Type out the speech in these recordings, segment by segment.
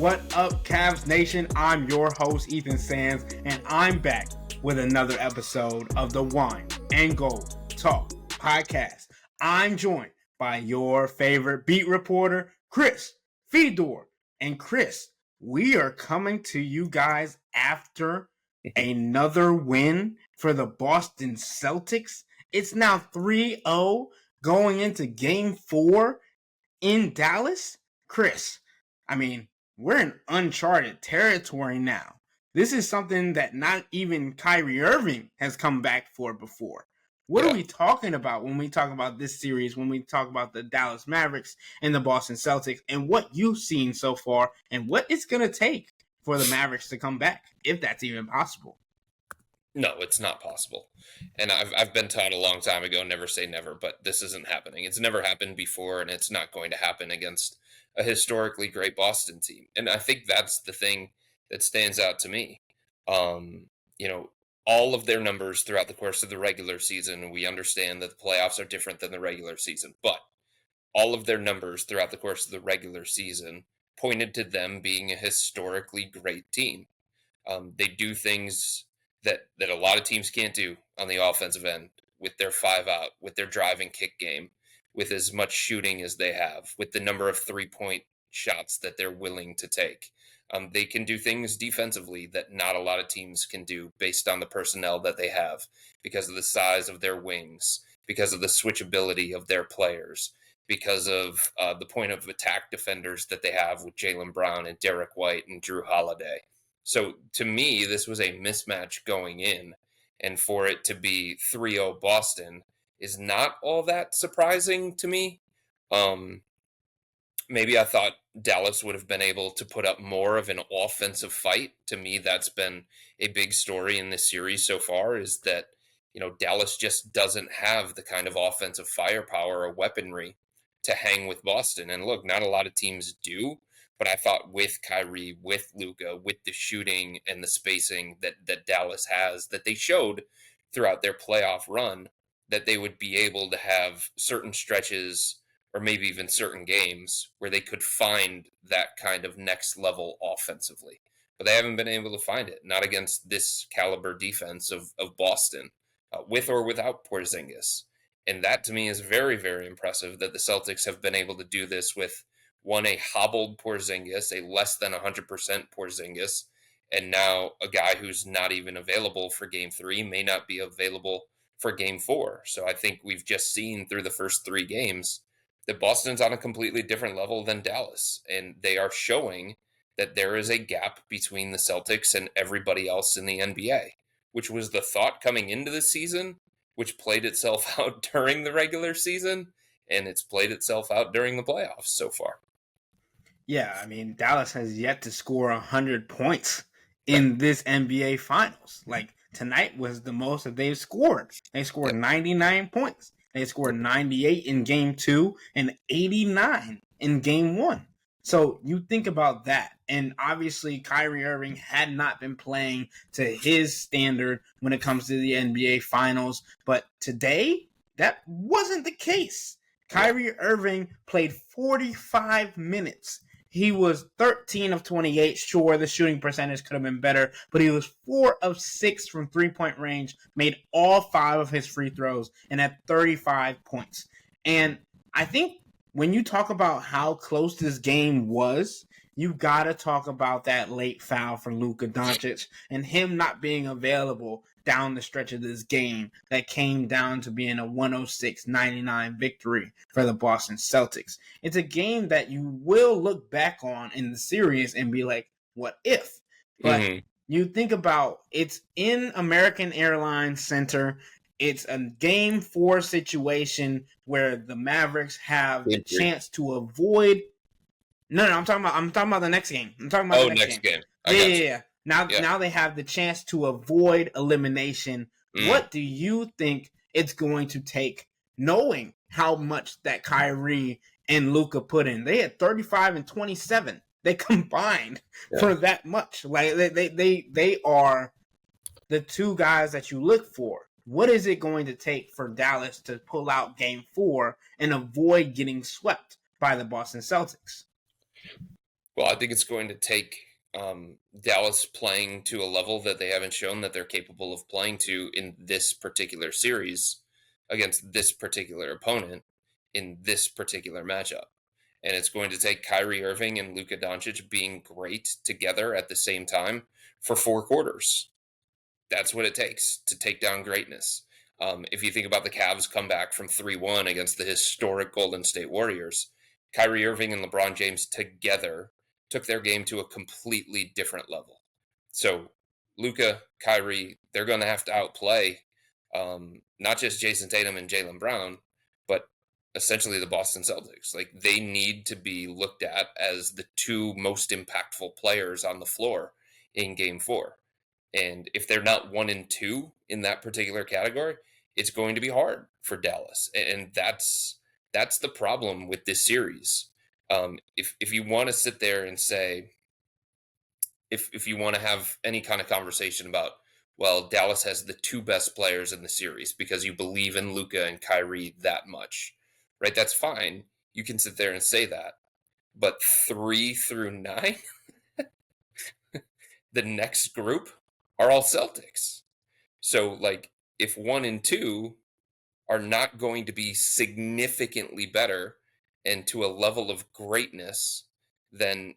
What up, Cavs Nation? I'm your host, Ethan Sands, and I'm back with another episode of the Wine and Gold Talk podcast. I'm joined by your favorite beat reporter, Chris Fedor. And Chris, we are coming to you guys after another win for the Boston Celtics. It's now 3-0 going into Game 4 in Dallas. Chris, I mean, we're in uncharted territory now. This is something that not even Kyrie Irving has come back for before. What are we talking about when we talk about this series, when we talk about the Dallas Mavericks and the Boston Celtics, and what you've seen so far, and what it's going to take for the Mavericks to come back, if that's even possible? No, it's not possible. And I've been taught a long time ago, never say never, but this isn't happening. It's never happened before, and it's not going to happen against a historically great Boston team. And I think that's the thing that stands out to me. All of their numbers throughout the course of the regular season, we understand that the playoffs are different than the regular season, but all of their numbers throughout the course of the regular season pointed to them being a historically great team. They do things that a lot of teams can't do on the offensive end with their 5-out, with their drive and kick game, with as much shooting as they have, with the number of 3-point shots that they're willing to take. They can do things defensively that not a lot of teams can do based on the personnel that they have, because of the size of their wings, because of the switchability of their players, because of the point of attack defenders that they have with Jaylen Brown and Derek White and Drew Holiday. So to me, this was a mismatch going in, and for it to be 3-0 Boston is not all that surprising to me. Maybe I thought Dallas would have been able to put up more of an offensive fight. To me, that's been a big story in this series so far, is that, Dallas just doesn't have the kind of offensive firepower or weaponry to hang with Boston. And look, not a lot of teams do. But I thought with Kyrie, with Luka, with the shooting and the spacing that Dallas has, that they showed throughout their playoff run, that they would be able to have certain stretches or maybe even certain games where they could find that kind of next level offensively. But they haven't been able to find it, not against this caliber defense of Boston, with or without Porzingis. And that to me is very, very impressive that the Celtics have been able to do this with a hobbled Porzingis, a less than 100% Porzingis, and now a guy who's not even available for Game 3 may not be available for Game 4. So I think we've just seen through the first 3 games that Boston's on a completely different level than Dallas, and they are showing that there is a gap between the Celtics and everybody else in the NBA, which was the thought coming into the season, which played itself out during the regular season, and it's played itself out during the playoffs so far. Yeah, I mean, Dallas has yet to score 100 points in this NBA Finals. Like, tonight was the most that they've scored. They scored 99 points. They scored 98 in Game 2 and 89 in Game 1. So you think about that. And obviously, Kyrie Irving had not been playing to his standard when it comes to the NBA Finals. But today, that wasn't the case. Kyrie Irving played 45 minutes. He was 13 of 28. Sure, the shooting percentage could have been better, but he was 4 of 6 from three-point range, made all 5 of his free throws, and had 35 points. And I think when you talk about how close this game was, you got to talk about that late foul for Luka Doncic and him not being available down the stretch of this game that came down to being a 106-99 victory for the Boston Celtics. It's a game that you will look back on in the series and be like, what if? But you think about, it's in American Airlines Center. It's a Game 4 situation where the Mavericks have the chance to avoid. No, I'm talking about the next game. I'm talking about the next game. Yeah. Now they have the chance to avoid elimination. What do you think it's going to take, knowing how much that Kyrie and Luka put in? They had 35 and 27. They combined for that much. Like they are the two guys that you look for. What is it going to take for Dallas to pull out Game 4 and avoid getting swept by the Boston Celtics? Well, I think it's going to take Dallas playing to a level that they haven't shown that they're capable of playing to in this particular series against this particular opponent in this particular matchup. And it's going to take Kyrie Irving and Luka Doncic being great together at the same time for 4 quarters. That's what it takes to take down greatness. If you think about the Cavs comeback from 3-1 against the historic Golden State Warriors, Kyrie Irving and LeBron James together took their game to a completely different level. So, Luka, Kyrie, they're going to have to outplay not just Jason Tatum and Jaylen Brown, but essentially the Boston Celtics. Like, they need to be looked at as the two most impactful players on the floor in game 4. And if they're not 1 and 2 in that particular category, it's going to be hard for Dallas. And that's the problem with this series. If you want to sit there and say, if you want to have any kind of conversation about, well, Dallas has the two best players in the series because you believe in Luka and Kyrie that much, right? That's fine. You can sit there and say that. But 3 through 9, the next group are all Celtics. So, like, if 1 and 2 are not going to be significantly better and to a level of greatness, then,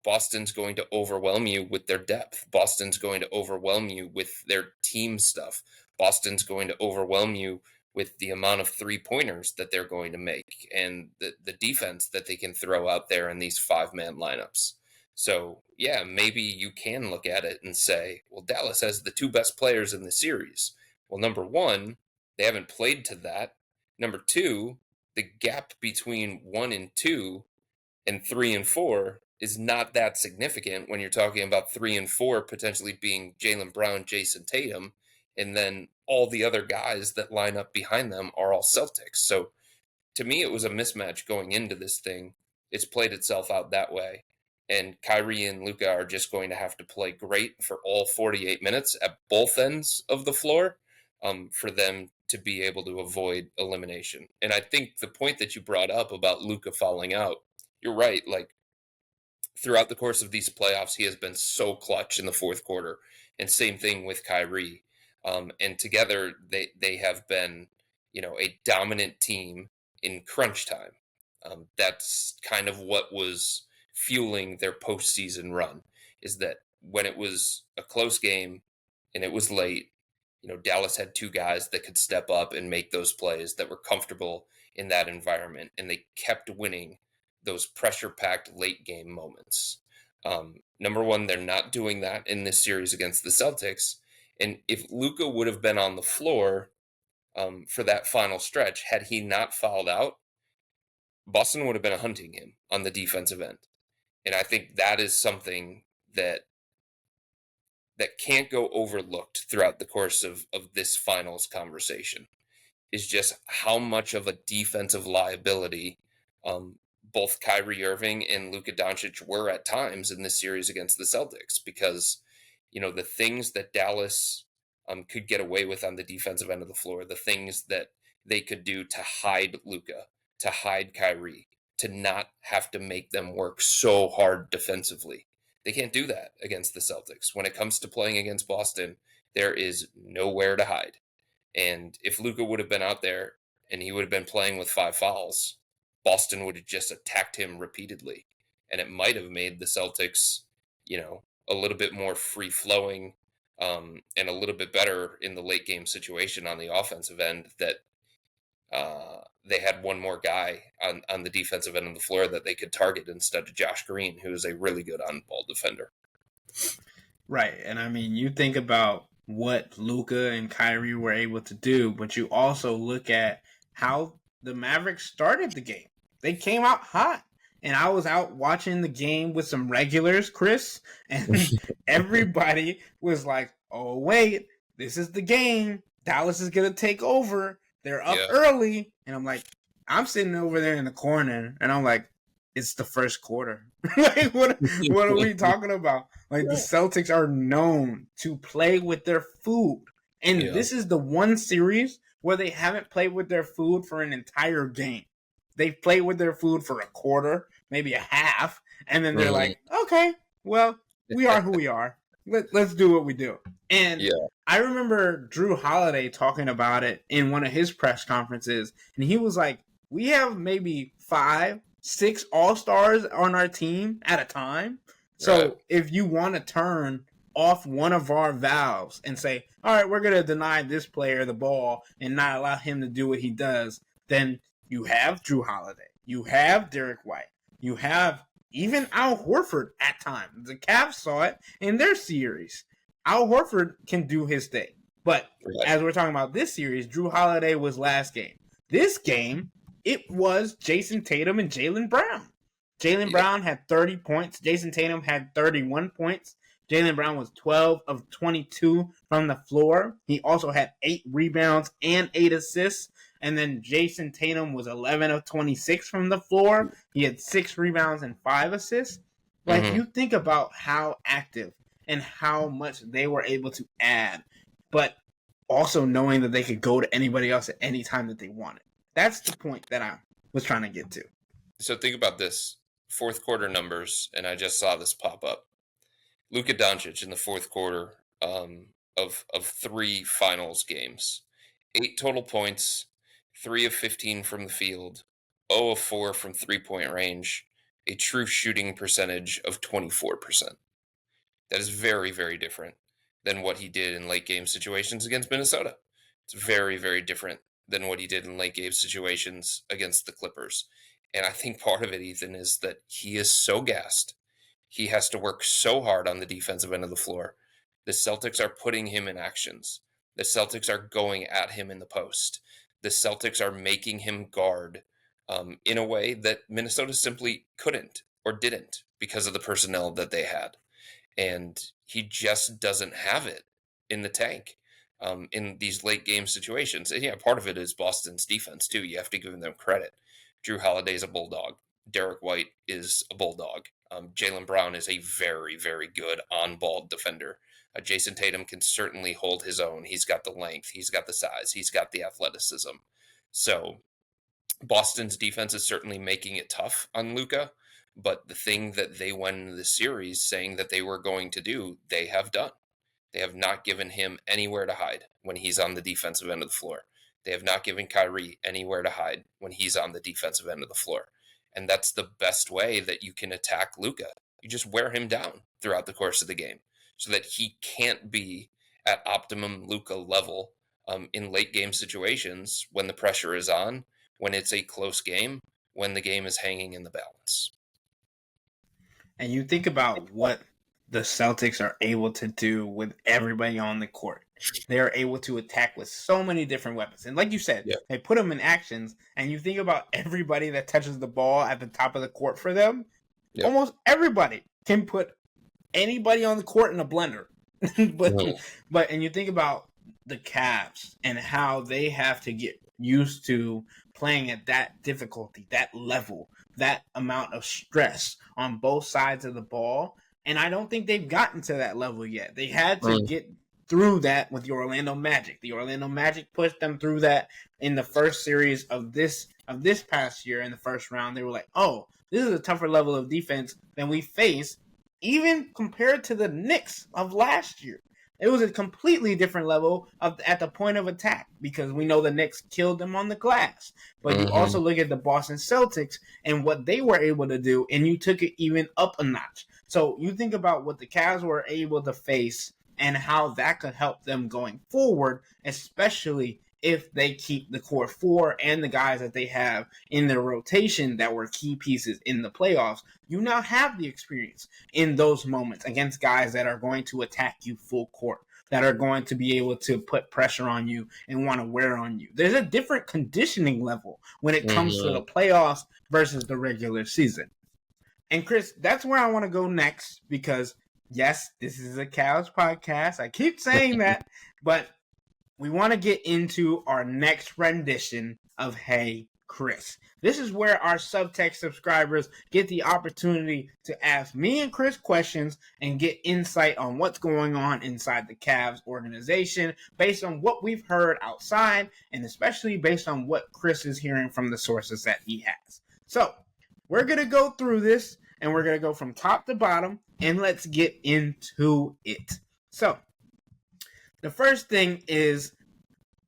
Boston's going to overwhelm you with their depth. Boston's going to overwhelm you with their team stuff. Boston's going to overwhelm you with the amount of 3-pointers that they're going to make and the defense that they can throw out there in these 5-man lineups. So, yeah, maybe you can look at it and say, well, Dallas has the two best players in the series. Well, number one, they haven't played to that. Number two, the gap between 1 and 2 and 3 and 4 is not that significant when you're talking about 3 and 4 potentially being Jaylen Brown, Jason Tatum, and then all the other guys that line up behind them are all Celtics. So to me, it was a mismatch going into this thing. It's played itself out that way. And Kyrie and Luka are just going to have to play great for all 48 minutes at both ends of the floor for them to be able to avoid elimination. And I think the point that you brought up about Luka falling out, you're right. Like, throughout the course of these playoffs, he has been so clutch in the fourth quarter. And same thing with Kyrie. And together, they have been, a dominant team in crunch time. That's kind of what was fueling their postseason run, is that when it was a close game and it was late, Dallas had two guys that could step up and make those plays that were comfortable in that environment. And they kept winning those pressure-packed late game moments. Number one, they're not doing that in this series against the Celtics. And if Luka would have been on the floor for that final stretch, had he not fouled out, Boston would have been hunting him on the defensive end. And I think that is something that can't go overlooked throughout the course of this finals conversation, is just how much of a defensive liability both Kyrie Irving and Luka Doncic were at times in this series against the Celtics, because the things that Dallas could get away with on the defensive end of the floor, the things that they could do to hide Luka, to hide Kyrie, to not have to make them work so hard defensively. They can't do that against the Celtics. When it comes to playing against Boston, there is nowhere to hide. And if Luka would have been out there and he would have been playing with 5 fouls, Boston would have just attacked him repeatedly. And it might have made the Celtics, a little bit more free-flowing and a little bit better in the late game situation on the offensive end, that they had one more guy on the defensive end of the floor that they could target instead of Josh Green, who is a really good on-ball defender. Right. And I mean, you think about what Luka and Kyrie were able to do, but you also look at how the Mavericks started the game. They came out hot. And I was out watching the game with some regulars, Chris, and everybody was like, oh, wait, this is the game. Dallas is going to take over. They're up early. And I'm like, I'm sitting over there in the corner, and I'm like, it's the first quarter. Like, what are we talking about? Like, the Celtics are known to play with their food. And this is the one series where they haven't played with their food for an entire game. They've played with their food for a quarter, maybe a half, And then they're like, okay, well, we are who we are. Let's do what we do. And Yeah. I remember Drew Holiday talking about it in one of his press conferences, and he was like, we have maybe 5, 6 all-stars on our team at a time. So Right. if you want to turn off one of our valves and say, all right, we're going to deny this player the ball and not allow him to do what he does, then you have Drew Holiday. You have Derek White. You have even Al Horford at times. The Cavs saw it in their series. Al Horford can do his thing. But as we're talking about this series, Drew Holiday was last game. This game, it was Jason Tatum and Jaylen Brown. Jaylen Brown had 30 points. Jason Tatum had 31 points. Jaylen Brown was 12 of 22 from the floor. He also had 8 rebounds and 8 assists. And then Jason Tatum was 11 of 26 from the floor. He had 6 rebounds and 5 assists. Like, you think about how active and how much they were able to add, but also knowing that they could go to anybody else at any time that they wanted. That's the point that I was trying to get to. So think about this. Fourth quarter numbers, and I just saw this pop up. Luka Doncic in the fourth quarter of 3 finals games. 8 total points, 3 of 15 from the field, 0 of 4 from three-point range, a true shooting percentage of 24%. That is very, very different than what he did in late game situations against Minnesota. It's very, very different than what he did in late game situations against the Clippers. And I think part of it, Ethan, is that he is so gassed. He has to work so hard on the defensive end of the floor. The Celtics are putting him in actions. The Celtics are going at him in the post. The Celtics are making him guard in a way that Minnesota simply couldn't or didn't because of the personnel that they had. And he just doesn't have it in the tank in these late game situations. And yeah, part of it is Boston's defense too. You have to give them credit. Drew Holiday is a bulldog. Derek White is a bulldog. Jaylen Brown is a very, very good on-ball defender. Jason Tatum can certainly hold his own. He's got the length. He's got the size. He's got the athleticism. So Boston's defense is certainly making it tough on Luka. But the thing that they went into the series saying that they were going to do, they have done. They have not given him anywhere to hide when he's on the defensive end of the floor. They have not given Kyrie anywhere to hide when he's on the defensive end of the floor. And that's the best way that you can attack Luka. You just wear him down throughout the course of the game so that he can't be at optimum Luka level in late game situations when the pressure is on, when it's a close game, when the game is hanging in the balance. And you think about what the Celtics are able to do with everybody on the court. They are able to attack with so many different weapons. And like you said, they put them in actions. And you think about everybody that touches the ball at the top of the court for them. Almost everybody can put anybody on the court in a blender. but and you think about the Cavs and how they have to get used to playing at that difficulty, that level, that amount of stress on both sides of the ball. And I don't think they've gotten to that level yet. They had to get through that with the Orlando Magic. The Orlando Magic pushed them through that in the first series of this past year in the first round. They were like, oh, this is a tougher level of defense than we face, even compared to the Knicks of last year. It was a completely different level at the point of attack because we know the Knicks killed them on the glass. But you also look at the Boston Celtics and what they were able to do, and you took it even up a notch. So you think about what the Cavs were able to face and how that could help them going forward, especially if they keep the core 4 and the guys that they have in their rotation that were key pieces in the playoffs. You now have the experience in those moments against guys that are going to attack you full court, that are going to be able to put pressure on you and want to wear on you. There's a different conditioning level when it comes to the playoffs versus the regular season. And Chris, that's where I want to go next because, yes, this is a Cavs podcast. I keep saying that, but we want to get into our next rendition of Hey Chris. This is where our Subtext subscribers get the opportunity to ask me and Chris questions and get insight on what's going on inside the Cavs organization based on what we've heard outside and especially based on what Chris is hearing from the sources that he has. So we're going to go through this and we're going to go from top to bottom, and let's get into it. So, the first thing is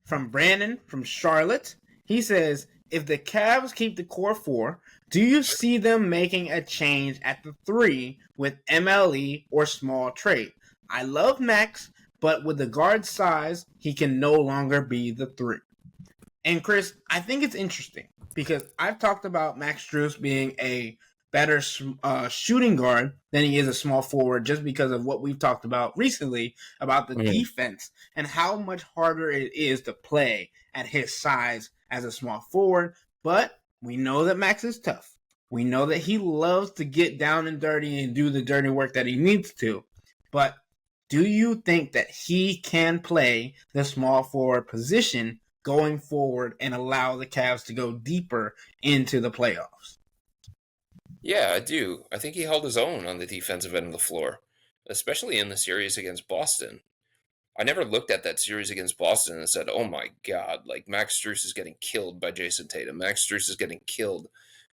from Brandon from Charlotte. He says, if the Cavs keep the core four, do you see them making a change at the 3 with MLE or small trade? I love Max, but with the guard size, he can no longer be the 3. And Chris, I think it's interesting because I've talked about Max Strus being a better shooting guard than he is a small forward just because of what we've talked about recently about the defense and how much harder it is to play at his size as a small forward. But we know that Max is tough. We know that he loves to get down and dirty and do the dirty work that he needs to. But do you think that he can play the small forward position going forward and allow the Cavs to go deeper into the playoffs? Yeah, I do. I think he held his own on the defensive end of the floor, especially in the series against Boston. I never looked at that series against Boston and said, oh my God, like Max Strus is getting killed by Jason Tatum. Max Strus is getting killed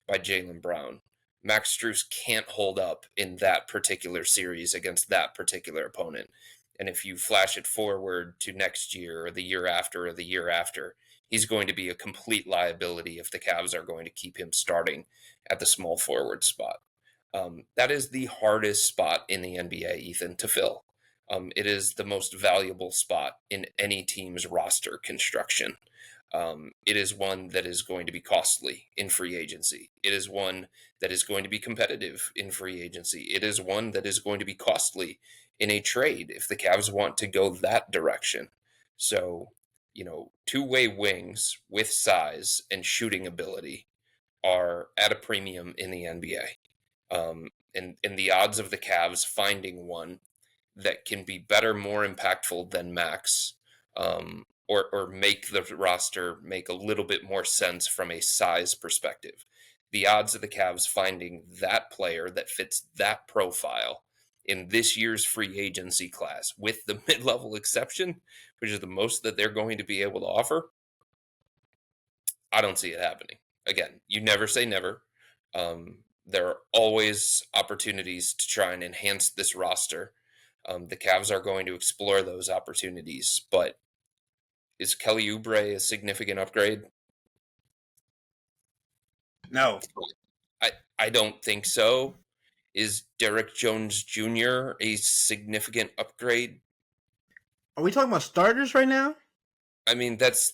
by Jaylen Brown. Max Strus can't hold up in that particular series against that particular opponent. And if you flash it forward to next year or the year after, he's going to be a complete liability if the Cavs are going to keep him starting at the small forward spot. That is the hardest spot in the NBA, Ethan, to fill. It is the most valuable spot in any team's roster construction. It is one that is going to be costly in free agency. It is one that is going to be competitive in free agency. It is one that is going to be costly in a trade if the Cavs want to go that direction. So, two-way wings with size and shooting ability are at a premium in the NBA. And the odds of the Cavs finding one that can be better, more impactful than Max, or make the roster make a little bit more sense from a size perspective. The odds of the Cavs finding that player that fits that profile in this year's free agency class, with the mid-level exception, which is the most that they're going to be able to offer, I don't see it happening. Again, you never say never. There are always opportunities to try and enhance this roster. The Cavs are going to explore those opportunities, but is Kelly Oubre a significant upgrade? No. I don't think so. Is Derek Jones Jr. a significant upgrade? Are we talking about starters right now? I mean, that's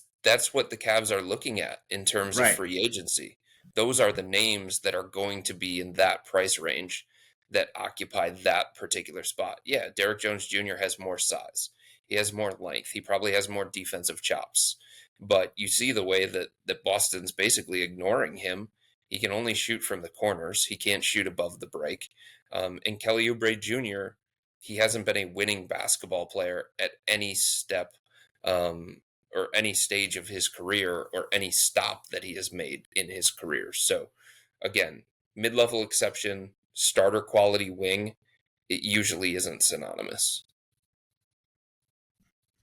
what the Cavs are looking at in terms of Right. free agency. Those are the names that are going to be in that price range that occupy that particular spot. Yeah, Derek Jones Jr. has more size. He has more length. He probably has more defensive chops. But you see the way that Boston's basically ignoring him. He can only shoot from the corners. He can't shoot above the break. And Kelly Oubre Jr., he hasn't been a winning basketball player at any step or any stage of his career or any stop that he has made in his career. So, again, mid-level exception, starter quality wing, it usually isn't synonymous.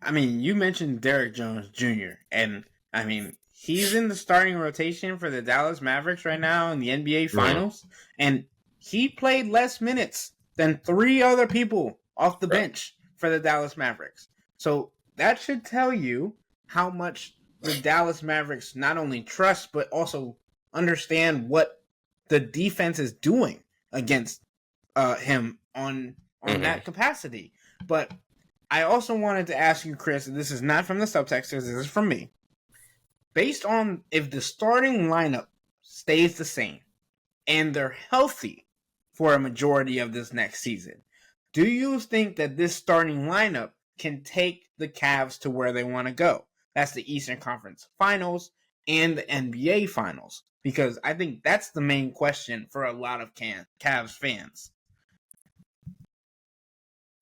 I mean, you mentioned Derek Jones Jr., and I mean, he's in the starting rotation for the Dallas Mavericks right now in the NBA Finals, and he played less minutes than 3 other people off the bench for the Dallas Mavericks. So that should tell you how much the Dallas Mavericks not only trust but also understand what the defense is doing against him on that capacity. But I also wanted to ask you, Chris, and this is not from the subtext, this is from me. Based on if the starting lineup stays the same and they're healthy for a majority of this next season, do you think that this starting lineup can take the Cavs to where they want to go? That's the Eastern Conference Finals and the NBA Finals. Because I think that's the main question for a lot of Cavs fans.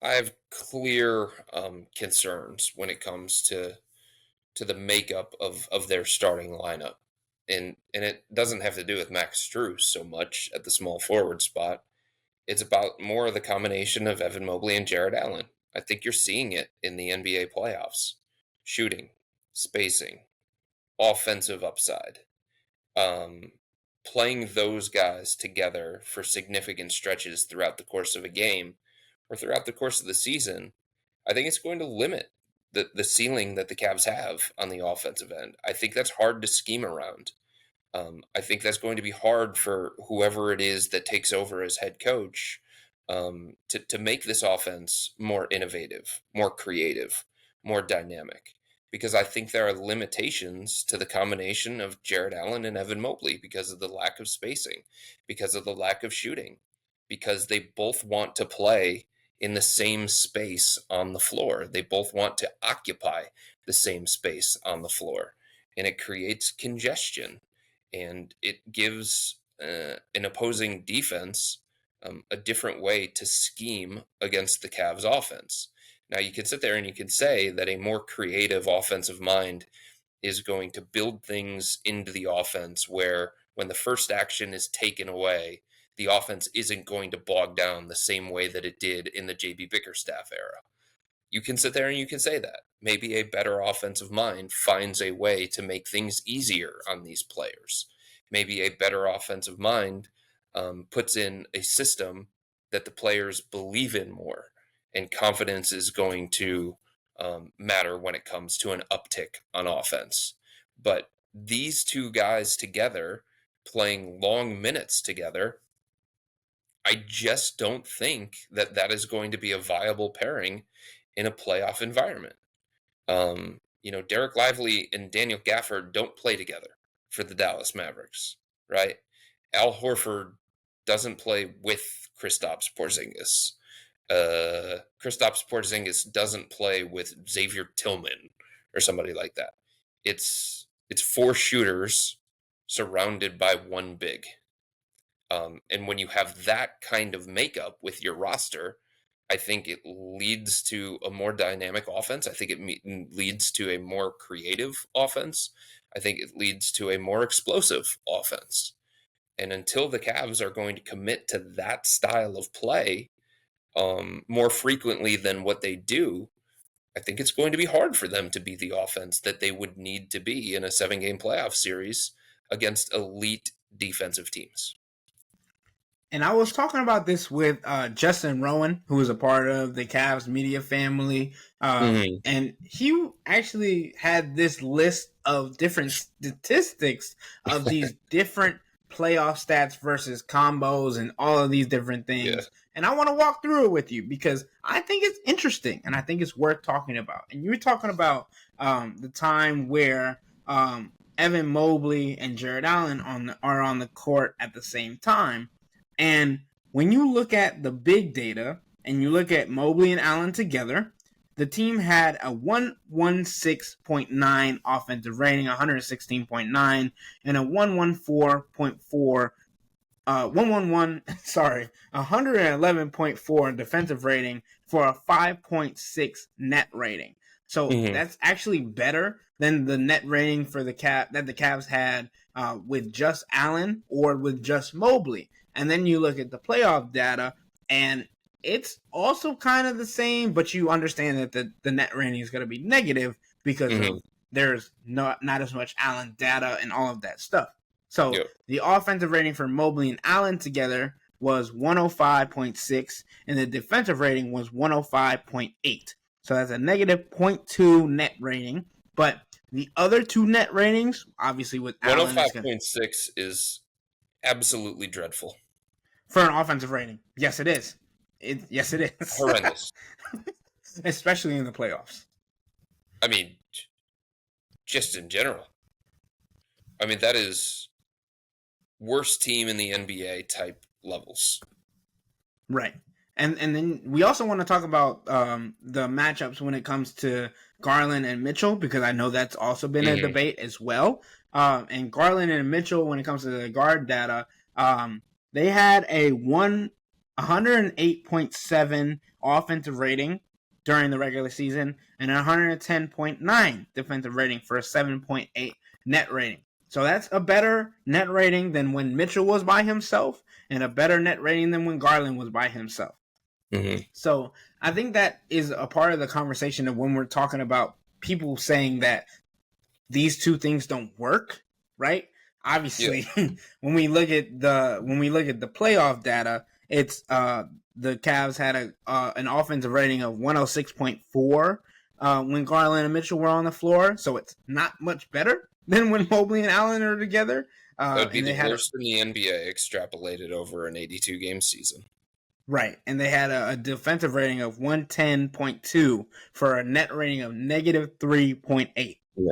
I have clear concerns when it comes to the makeup of their starting lineup. And it doesn't have to do with Max Strus so much at the small forward spot. It's about more of the combination of Evan Mobley and Jared Allen. I think you're seeing it in the NBA playoffs. Shooting, spacing, offensive upside. playing those guys together for significant stretches throughout the course of a game or throughout the course of the season, I think it's going to limit the ceiling that the Cavs have on the offensive end. I think that's hard to scheme around. I think that's going to be hard for whoever it is that takes over as head coach, to make this offense more innovative, more creative, more dynamic. Because I think there are limitations to the combination of Jared Allen and Evan Mobley because of the lack of spacing, because of the lack of shooting, because they both want to play in the same space on the floor. They both want to occupy the same space on the floor. And it creates congestion, and it gives an opposing defense a different way to scheme against the Cavs offense. Now, you can sit there and you can say that a more creative offensive mind is going to build things into the offense where when the first action is taken away, the offense isn't going to bog down the same way that it did in the JB Bickerstaff era. You can sit there and you can say that. Maybe a better offensive mind finds a way to make things easier on these players. Maybe a better offensive mind puts in a system that the players believe in more, and confidence is going to matter when it comes to an uptick on offense. But these two guys together, playing long minutes together, I just don't think that that is going to be a viable pairing in a playoff environment. Derek Lively and Daniel Gafford don't play together for the Dallas Mavericks, right? Al Horford doesn't play with Kristaps Porzingis. Kristaps Porzingis doesn't play with Xavier Tillman or somebody like that. It's four shooters surrounded by one big. And when you have that kind of makeup with your roster, I think it leads to a more dynamic offense. I think it leads to a more creative offense. I think it leads to a more explosive offense. And until the Cavs are going to commit to that style of play more frequently than what they do, I think it's going to be hard for them to be the offense that they would need to be in a 7-game playoff series against elite defensive teams. And I was talking about this with Justin Rowan, who is a part of the Cavs media family. And he actually had this list of different statistics of these different playoff stats versus combos and all of these different things. Yeah. And I want to walk through it with you because I think it's interesting and I think it's worth talking about. And you were talking about the time where Evan Mobley and Jared Allen are on the court at the same time. And when you look at the big data and you look at Mobley and Allen together, the team had a 116.9 offensive rating, 116.9, and a 111.4 defensive rating for a 5.6 net rating. So that's actually better than the net rating for the Cavs had with just Allen or with just Mobley. And then you look at the playoff data, and it's also kind of the same, but you understand that the net rating is going to be negative because there's not as much Allen data and all of that stuff. So the offensive rating for Mobley and Allen together was 105.6, and the defensive rating was 105.8. So that's a negative 0.2 net rating. But the other two net ratings, obviously with Allen, 105.6 is absolutely dreadful. For an offensive rating. Yes, it is. Yes, it is. Horrendous. Especially in the playoffs. I mean, just in general. I mean, that is worst team in the NBA type levels. Right. And then we also want to talk about the matchups when it comes to Garland and Mitchell, because I know that's also been a debate as well. And Garland and Mitchell, when it comes to the guard data, they had a 108.7 offensive rating during the regular season and 110.9 defensive rating for a 7.8 net rating. So that's a better net rating than when Mitchell was by himself and a better net rating than when Garland was by himself. So I think that is a part of the conversation of when we're talking about people saying that these two things don't work, right? obviously, when we look at the playoff data, it's the Cavs had an offensive rating of 106.4 when Garland and Mitchell were on the floor, so it's not much better than when Mobley and Allen are together. That would be And the they had worst in the NBA extrapolated over an 82 game season. right, and they had a defensive rating of 110.2 for a net rating of negative 3.8. Yeah.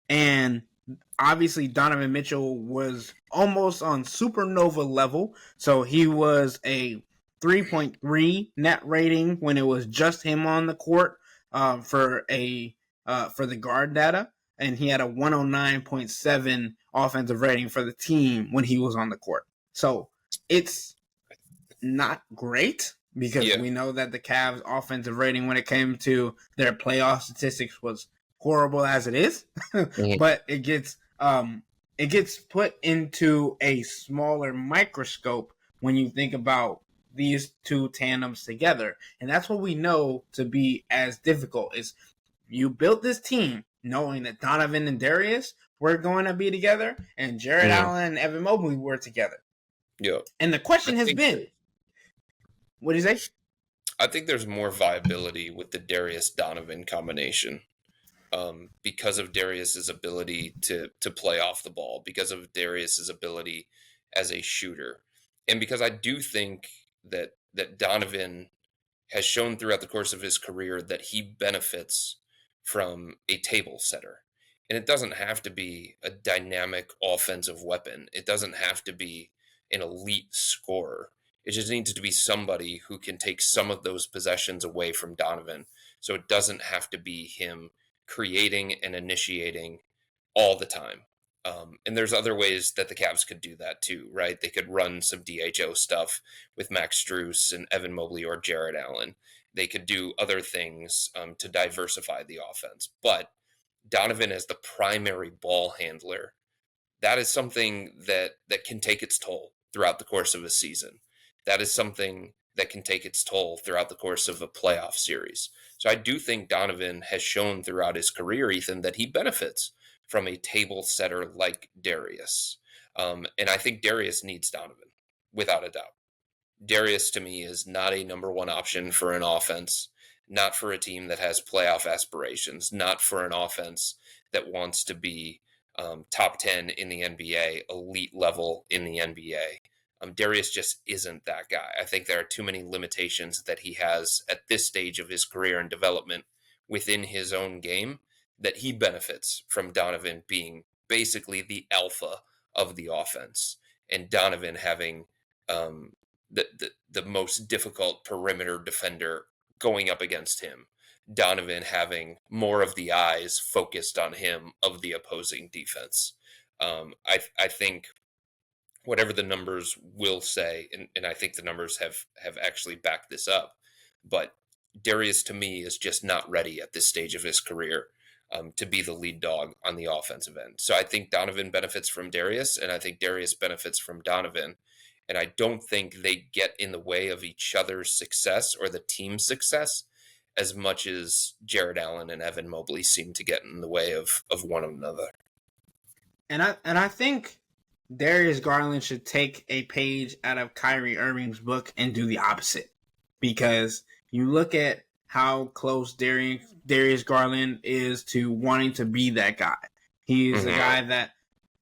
And obviously Donovan Mitchell was almost on supernova level, so he was a 3.3 net rating when it was just him on the court for the guard data, and he had a 109.7 offensive rating for the team when he was on the court. So it's not great because we know that the Cavs offensive rating when it came to their playoff statistics was horrible as it is. But it gets put into a smaller microscope when you think about these two tandems together. And that's what we know to be as difficult is you built this team knowing that Donovan and Darius were going to be together and Jared Allen and Evan Mobley were together. Yeah. And the question has been, what do you say? I think there's more viability with the Darius Donovan combination. Because of Darius's ability to play off the ball, because of Darius's ability as a shooter, and because I do think that Donovan has shown throughout the course of his career that he benefits from a table setter. And it doesn't have to be a dynamic offensive weapon. It doesn't have to be an elite scorer. It just needs to be somebody who can take some of those possessions away from Donovan. So it doesn't have to be him creating and initiating all the time. And there's other ways that the Cavs could do that too, right? They could run some DHO stuff with Max Strus and Evan Mobley or Jared Allen. They could do other things to diversify the offense. But Donovan as the primary ball handler, that is something that can take its toll throughout the course of a season. That is something that can take its toll throughout the course of a playoff series. So I do think Donovan has shown throughout his career, Ethan, that he benefits from a table setter like Darius. And I think Darius needs Donovan, without a doubt. Darius, to me, is not a number one option for an offense, not for a team that has playoff aspirations, not for an offense that wants to be top 10 in the NBA, elite level in the NBA. Darius just isn't that guy. I think there are too many limitations that he has at this stage of his career and development within his own game that he benefits from Donovan being basically the alpha of the offense and Donovan having the most difficult perimeter defender going up against him. Donovan having more of the eyes focused on him of the opposing defense. I think whatever the numbers will say, and I think the numbers have actually backed this up, but Darius to me is just not ready at this stage of his career to be the lead dog on the offensive end. So I think Donovan benefits from Darius, and I think Darius benefits from Donovan. And I don't think they get in the way of each other's success or the team's success as much as Jared Allen and Evan Mobley seem to get in the way of one another. And I think Darius Garland should take a page out of Kyrie Irving's book and do the opposite. Because you look at how close Darius Garland is to wanting to be that guy. He's a guy that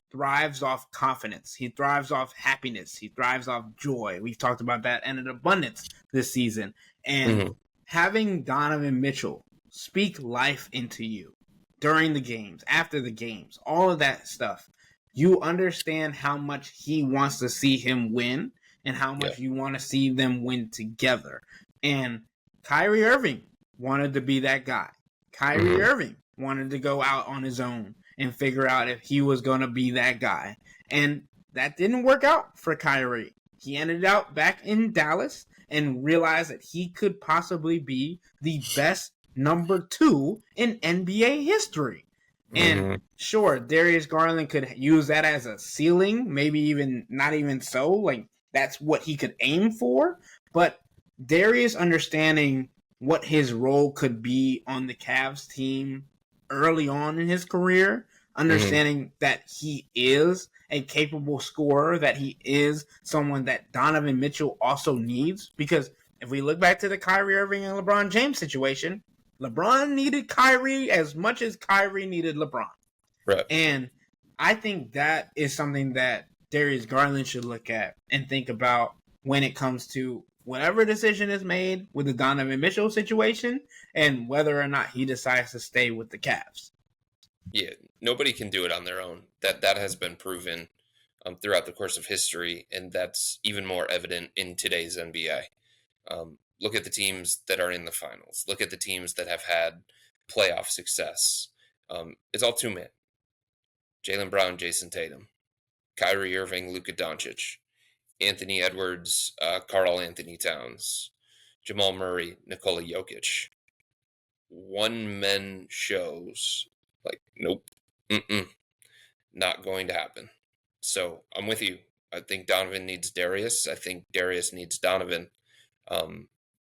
thrives off confidence. He thrives off happiness. He thrives off joy. We've talked about that and an abundance this season. And having Donovan Mitchell speak life into you during the games, after the games, all of that stuff, you understand how much he wants to see him win and how much you want to see them win together. And Kyrie Irving wanted to be that guy. Kyrie Irving wanted to go out on his own and figure out if he was going to be that guy. And that didn't work out for Kyrie. He ended up back in Dallas and realized that he could possibly be the best number 2 in NBA history. And sure, Darius Garland could use that as a ceiling, maybe even not even so. Like, that's what he could aim for. But Darius understanding what his role could be on the Cavs team early on in his career, understanding that he is a capable scorer, that he is someone that Donovan Mitchell also needs. Because if we look back to the Kyrie Irving and LeBron James situation, LeBron needed Kyrie as much as Kyrie needed LeBron. Right. And I think that is something that Darius Garland should look at and think about when it comes to whatever decision is made with the Donovan Mitchell situation and whether or not he decides to stay with the Cavs. Yeah, nobody can do it on their own. That has been proven throughout the course of history, and that's even more evident in today's NBA. Look at the teams that are in the finals. Look at the teams that have had playoff success. It's all two-man. Jaylen Brown, Jason Tatum, Kyrie Irving, Luka Doncic, Anthony Edwards, Karl Anthony Towns, Jamal Murray, Nikola Jokic. One-man shows. Like, nope. Not going to happen. So I'm with you. I think Donovan needs Darius. I think Darius needs Donovan.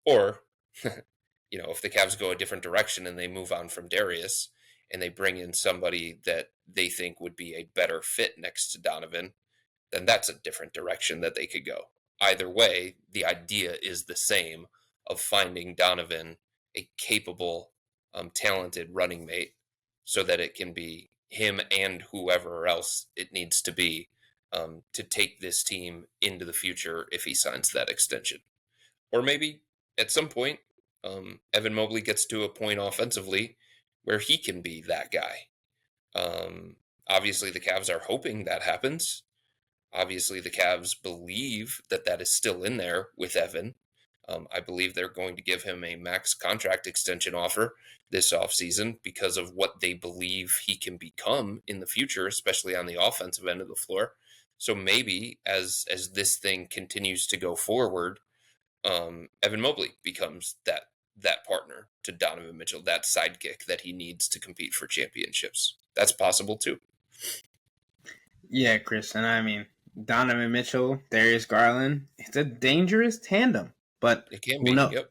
Or, if the Cavs go a different direction and they move on from Darius and they bring in somebody that they think would be a better fit next to Donovan, then that's a different direction that they could go. Either way, the idea is the same of finding Donovan a capable, talented running mate so that it can be him and whoever else it needs to be to take this team into the future if he signs that extension. Or maybe at some point, Evan Mobley gets to a point offensively where he can be that guy. Obviously, the Cavs are hoping that happens. Obviously, the Cavs believe that that is still in there with Evan. I believe they're going to give him a max contract extension offer this offseason because of what they believe he can become in the future, especially on the offensive end of the floor. So maybe as this thing continues to go forward, Evan Mobley becomes that partner to Donovan Mitchell, that sidekick that he needs to compete for championships. That's possible too. Yeah, Chris, and I mean, Donovan Mitchell, Darius Garland, it's a dangerous tandem. But It can who be. knows? Yep.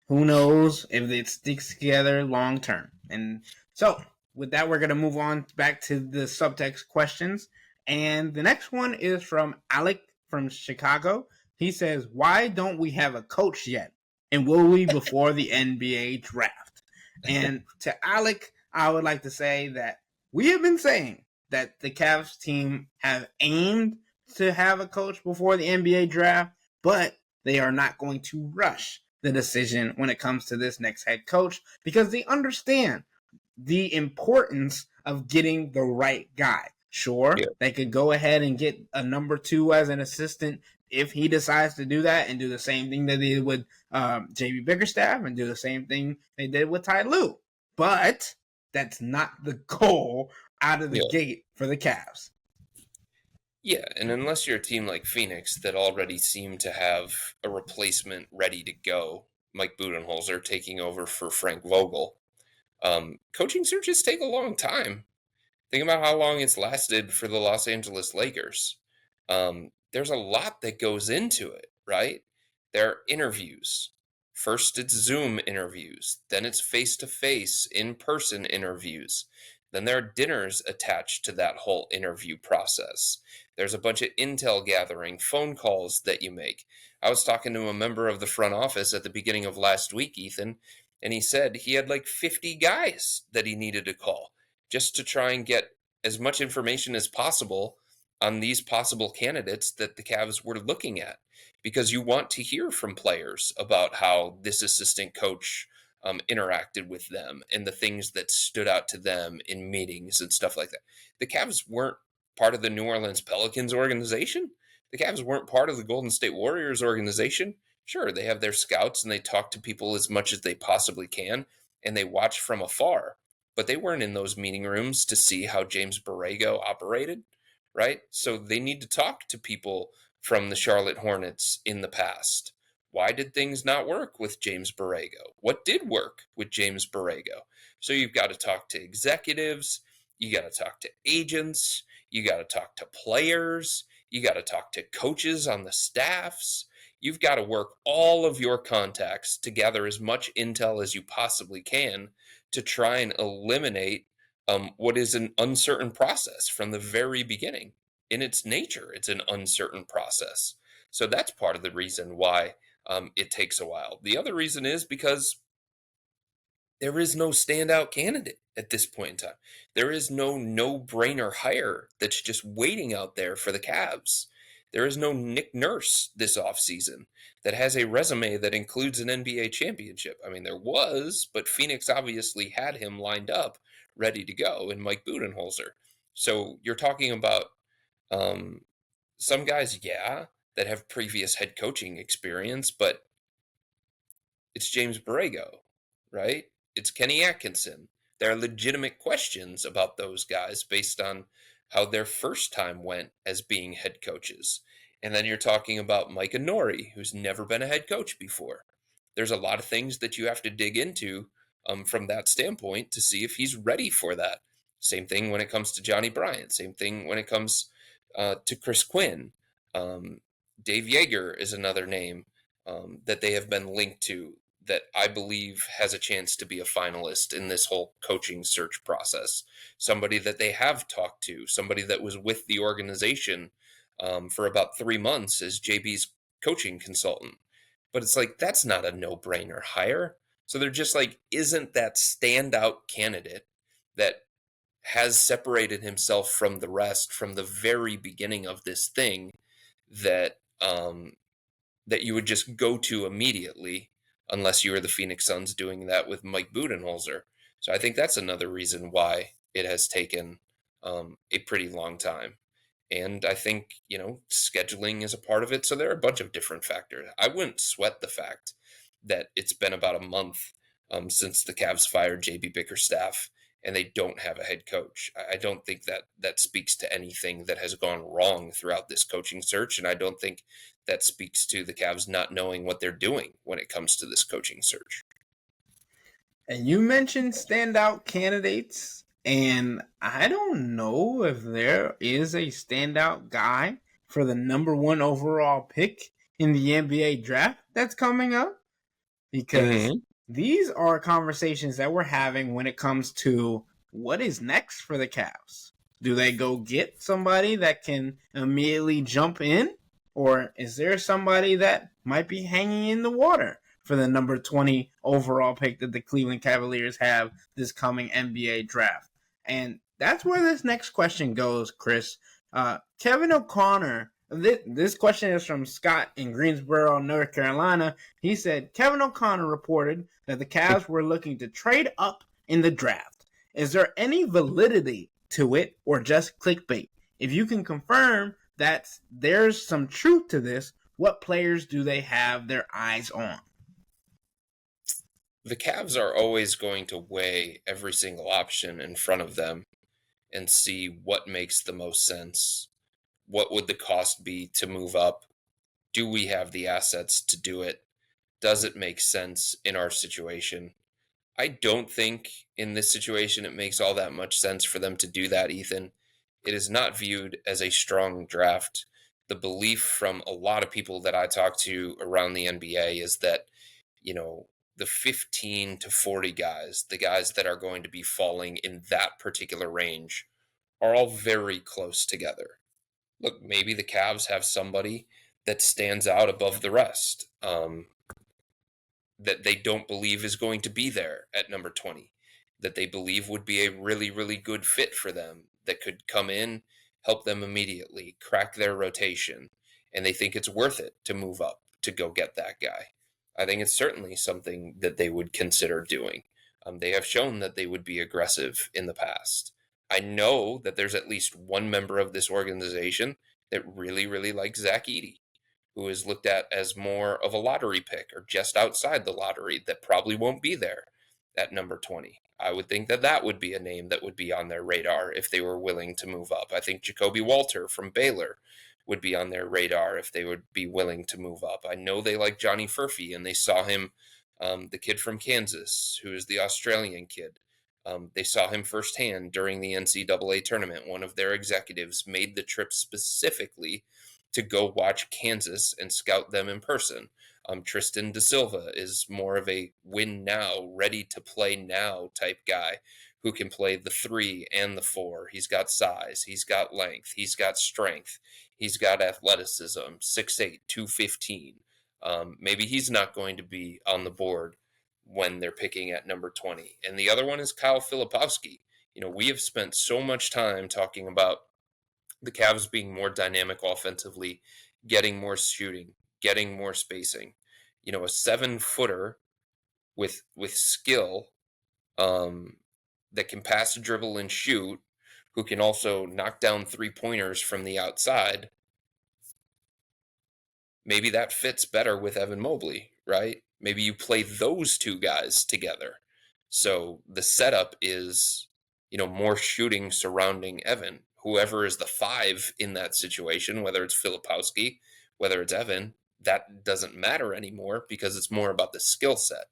Who knows if it sticks together long term? And so, with that, we're going to move on back to the subtext questions. And the next one is from Alec from Chicago. He says, "Why don't we have a coach yet? And will we before the NBA draft?" And to Alec, I would like to say that we have been saying that the Cavs team have aimed to have a coach before the NBA draft, but they are not going to rush the decision when it comes to this next head coach because they understand the importance of getting the right guy. Sure, Yeah. they could go ahead and get a number 2 as an assistant if he decides to do that and do the same thing that they did with JB Bickerstaff and do the same thing they did with Ty Lue. But that's not the goal out of the gate for the Cavs. Yeah, and unless you're a team like Phoenix that already seem to have a replacement ready to go, Mike Budenholzer taking over for Frank Vogel, coaching searches take a long time. Think about how long it's lasted for the Los Angeles Lakers. There's a lot that goes into it, right? There are interviews. First, it's Zoom interviews. Then it's face-to-face, in-person interviews. Then there are dinners attached to that whole interview process. There's a bunch of intel gathering, phone calls that you make. I was talking to a member of the front office at the beginning of last week, Ethan, and he said he had like 50 guys that he needed to call just to try and get as much information as possible on these possible candidates that the Cavs were looking at. Because you want to hear from players about how this assistant coach interacted with them and the things that stood out to them in meetings and stuff like that. The Cavs weren't part of the New Orleans Pelicans organization. The Cavs weren't part of the Golden State Warriors organization. Sure, they have their scouts and they talk to people as much as they possibly can and they watch from afar. But they weren't in those meeting rooms to see how James Borrego operated, right? So they need to talk to people from the Charlotte Hornets in the past. Why did things not work with James Borrego? What did work with James Borrego? So you've got to talk to executives, you got to talk to agents, you got to talk to players, you got to talk to coaches on the staffs. You've got to work all of your contacts to gather as much intel as you possibly can to try and eliminate what is an uncertain process from the very beginning. in its nature, it's an uncertain process. So that's part of the reason why it takes a while. The other reason is because there is no standout candidate at this point in time. There is no-brainer hire that's just waiting out there for the Cavs. There is no Nick Nurse this offseason that has a resume that includes an NBA championship. I mean, there was, but Phoenix obviously had him lined up, ready to go, in Mike Budenholzer. So you're talking about um, some guys, yeah, that have previous head coaching experience, but it's James Borrego, right? It's Kenny Atkinson. There are legitimate questions about those guys based on how their first time went as being head coaches. And then you're talking about Micah Nori, who's never been a head coach before. There's a lot of things that you have to dig into from that standpoint to see if he's ready for that. Same thing when it comes to Johnny Bryant. Same thing when it comes to Chris Quinn. Dave Yeager is another name that they have been linked to that I believe has a chance to be a finalist in this whole coaching search process. Somebody that they have talked to, somebody that was with the organization for about 3 months as JB's coaching consultant. But it's like, that's not a no-brainer hire. So there just like isn't that standout candidate that has separated himself from the rest from the very beginning of this thing that that you would just go to immediately unless you were the Phoenix Suns doing that with Mike Budenholzer. So I think that's another reason why it has taken a pretty long time. And I think, scheduling is a part of it. So there are a bunch of different factors. I wouldn't sweat the fact that it's been about a month since the Cavs fired JB Bickerstaff and they don't have a head coach. I don't think that speaks to anything that has gone wrong throughout this coaching search. And I don't think that speaks to the Cavs not knowing what they're doing when it comes to this coaching search. And you mentioned standout candidates, and I don't know if there is a standout guy for the number 1 overall pick in the NBA draft that's coming up, because these are conversations that we're having when it comes to what is next for the Cavs. Do they go get somebody that can immediately jump in? Or is there somebody that might be hanging in the water for the number 20 overall pick that the Cleveland Cavaliers have this coming NBA draft? And that's where this next question goes, Chris. Kevin O'Connor, this question is from Scott in Greensboro, North Carolina. He said, Kevin O'Connor reported that the Cavs were looking to trade up in the draft. Is there any validity to it or just clickbait? If you can confirm that there's some truth to this, what players do they have their eyes on? The Cavs are always going to weigh every single option in front of them and see what makes the most sense. What would the cost be to move up? Do we have the assets to do it? Does it make sense in our situation? I don't think in this situation it makes all that much sense for them to do that, Ethan. It is not viewed as a strong draft. The belief from a lot of people that I talk to around the NBA is that, the 15 to 40 guys, the guys that are going to be falling in that particular range, are all very close together. Look, maybe the Cavs have somebody that stands out above the rest. That they don't believe is going to be there at number 20, that they believe would be a really, really good fit for them, that could come in, help them immediately, crack their rotation, and they think it's worth it to move up to go get that guy. I think it's certainly something that they would consider doing. They have shown that they would be aggressive in the past. I know that there's at least one member of this organization that really, really likes Zach Edey, who is looked at as more of a lottery pick or just outside the lottery that probably won't be there at number 20. I would think that would be a name that would be on their radar if they were willing to move up. I think Jacoby Walter from Baylor would be on their radar if they would be willing to move up. I know they like Johnny Furphy, and they saw him, the kid from Kansas, who is the Australian kid. They saw him firsthand during the NCAA tournament. One of their executives made the trip specifically to go watch Kansas and scout them in person. Tristan Da Silva is more of a win now, ready to play now type guy who can play the 3 and the 4. He's got size, he's got length, he's got strength, he's got athleticism, 6'8", 215. Maybe he's not going to be on the board when they're picking at number 20. And the other one is Kyle Filipowski. We have spent so much time talking about the Cavs being more dynamic offensively, getting more shooting, getting more spacing. A 7-footer with skill, that can pass, dribble, and shoot, who can also knock down 3-pointers from the outside. Maybe that fits better with Evan Mobley, right? Maybe you play those two guys together. So the setup is, more shooting surrounding Evan. Whoever is the 5 in that situation, whether it's Filipowski, whether it's Evan, that doesn't matter anymore because it's more about the skill set.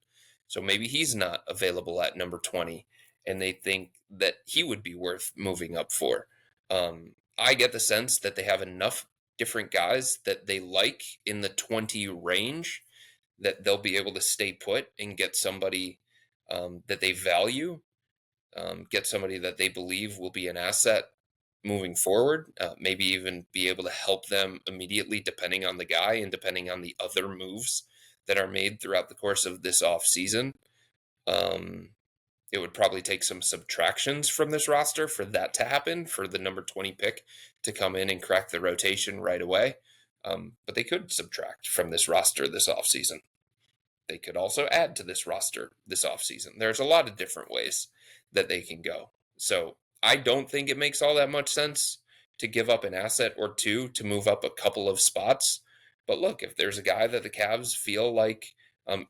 So maybe he's not available at number 20, and they think that he would be worth moving up for. I get the sense that they have enough different guys that they like in the 20 range that they'll be able to stay put and get somebody that they value, get somebody that they believe will be an asset moving forward, maybe even be able to help them immediately depending on the guy and depending on the other moves that are made throughout the course of this offseason. It would probably take some subtractions from this roster for that to happen, for the number 20 pick to come in and crack the rotation right away. But they could subtract from this roster this offseason. They could also add to this roster this offseason. There's a lot of different ways that they can go. So I don't think it makes all that much sense to give up an asset or two to move up a couple of spots. But look, if there's a guy that the Cavs feel like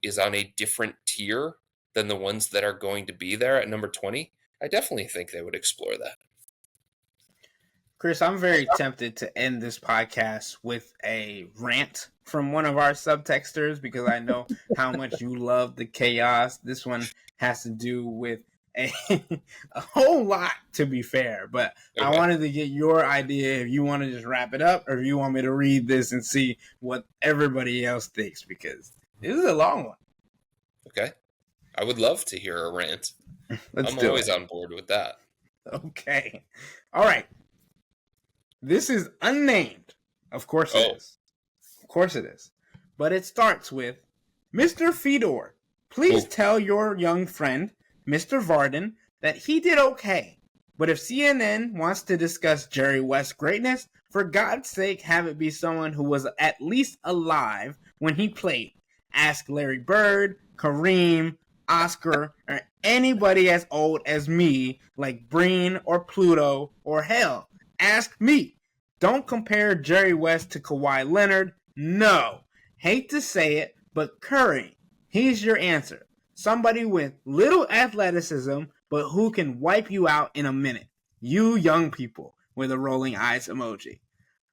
is on a different tier than the ones that are going to be there at number 20, I definitely think they would explore that. Chris, I'm very tempted to end this podcast with a rant from one of our subtexters because I know how much you love the chaos. This one has to do with a whole lot, to be fair, but okay. I wanted to get your idea if you want to just wrap it up or if you want me to read this and see what everybody else thinks, because this is a long one. Okay. I would love to hear a rant. I'm always on board with that. Okay. All right. This is unnamed. Of course it is. Of course it is. But it starts with, Mr. Fedor, please tell your young friend, Mr. Varden, that he did okay. But if CNN wants to discuss Jerry West's greatness, for God's sake, have it be someone who was at least alive when he played. Ask Larry Bird, Kareem, Oscar, or anybody as old as me, like Breen or Pluto, or hell, ask me. Don't compare Jerry West to Kawhi Leonard. No. Hate to say it, but Curry, he's your answer. Somebody with little athleticism, but who can wipe you out in a minute. You young people, with a rolling eyes emoji.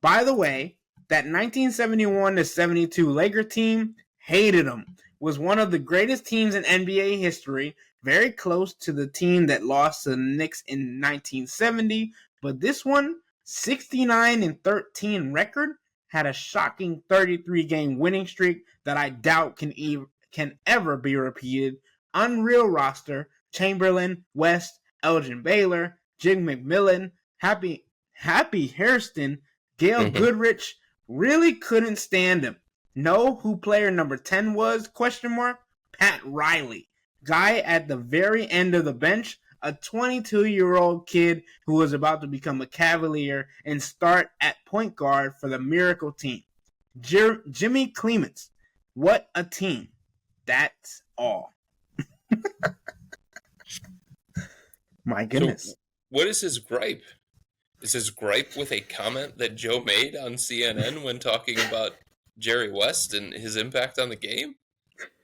By the way, that 1971-72 Laker team, hated them. Was one of the greatest teams in NBA history, very close to the team that lost to the Knicks in 1970, but this one, 69-13 record, had a shocking 33-game winning streak that I doubt can ever be repeated. Unreal roster: Chamberlain, West, Elgin Baylor, Jig McMillan, Happy Hairston, Gail Goodrich. Really couldn't stand him. Know who player number 10 was? Pat Riley. Guy at the very end of the bench, a 22-year-old kid who was about to become a Cavalier and start at point guard for the Miracle team. Jimmy Clements. What a team. That's all. My goodness. So what is his gripe? Is his gripe with a comment that Joe made on CNN when talking about Jerry West and his impact on the game?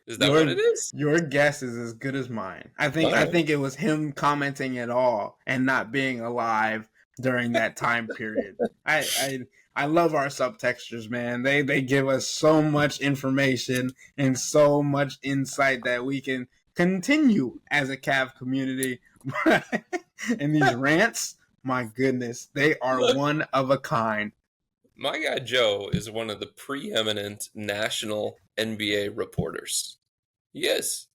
Is that what it is? Your guess is as good as mine. I think it was him commenting at all and not being alive during that time period. I love our subtextures, man. They give us so much information and so much insight that we can continue as a Cav community. And these rants, my goodness, they are one of a kind. My guy Joe is one of the preeminent national NBA reporters. He is.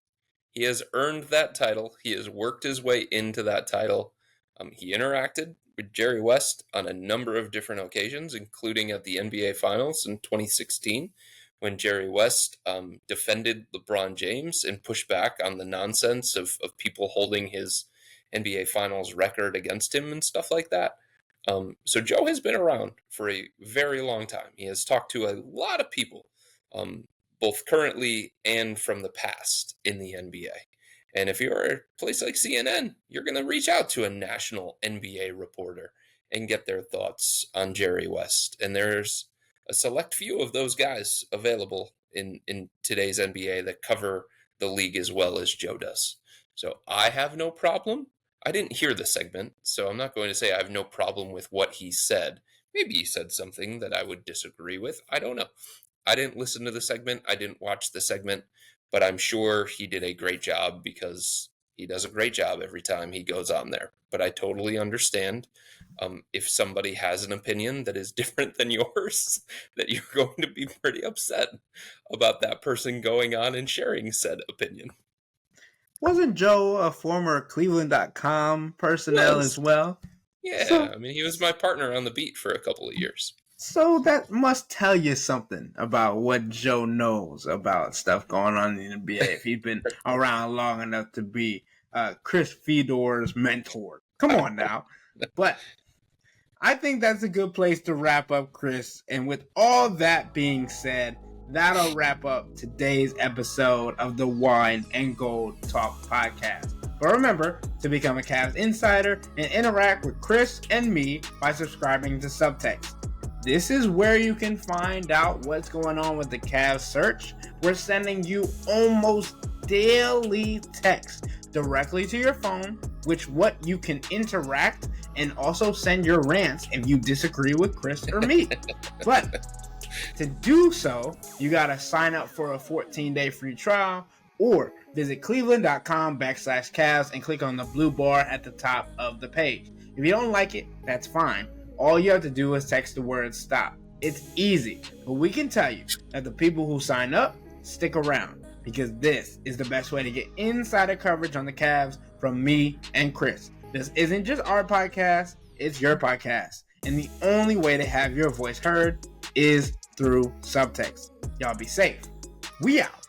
He has earned that title. He has worked his way into that title. He interacted with Jerry West on a number of different occasions, including at the NBA Finals in 2016, when Jerry West defended LeBron James and pushed back on the nonsense of people holding his NBA Finals record against him and stuff like that. So Joe has been around for a very long time. He has talked to a lot of people, both currently and from the past in the NBA. And if you're a place like CNN, you're going to reach out to a national NBA reporter and get their thoughts on Jerry West. And there's a select few of those guys available in today's NBA that cover the league as well as Joe does. So I have no problem. I didn't hear the segment, so I'm not going to say I have no problem with what he said. Maybe he said something that I would disagree with. I don't know. I didn't listen to the segment. I didn't watch the segment, but I'm sure he did a great job because he does a great job every time he goes on there. But I totally understand if somebody has an opinion that is different than yours, that you're going to be pretty upset about that person going on and sharing said opinion. Wasn't Joe a former cleveland.com personnel as well? Yeah, so, I mean, he was my partner on the beat for a couple of years. So that must tell you something about what Joe knows about stuff going on in the NBA if he's been around long enough to be Chris Fedor's mentor. Come on now. But I think that's a good place to wrap up, Chris. And with all that being said, that'll wrap up today's episode of the Wine and Gold Talk podcast. But remember to become a Cavs insider and interact with Chris and me by subscribing to Subtext. This is where you can find out what's going on with the Cavs search. We're sending you almost daily text directly to your phone, what you can interact and also send your rants if you disagree with Chris or me. But to do so, you got to sign up for a 14-day free trial or visit cleveland.com/Cavs and click on the blue bar at the top of the page. If you don't like it, that's fine. All you have to do is text the word stop. It's easy, but we can tell you that the people who sign up stick around because this is the best way to get insider coverage on the Cavs from me and Chris. This isn't just our podcast, it's your podcast. And the only way to have your voice heard is through Subtext. Y'all be safe. We out.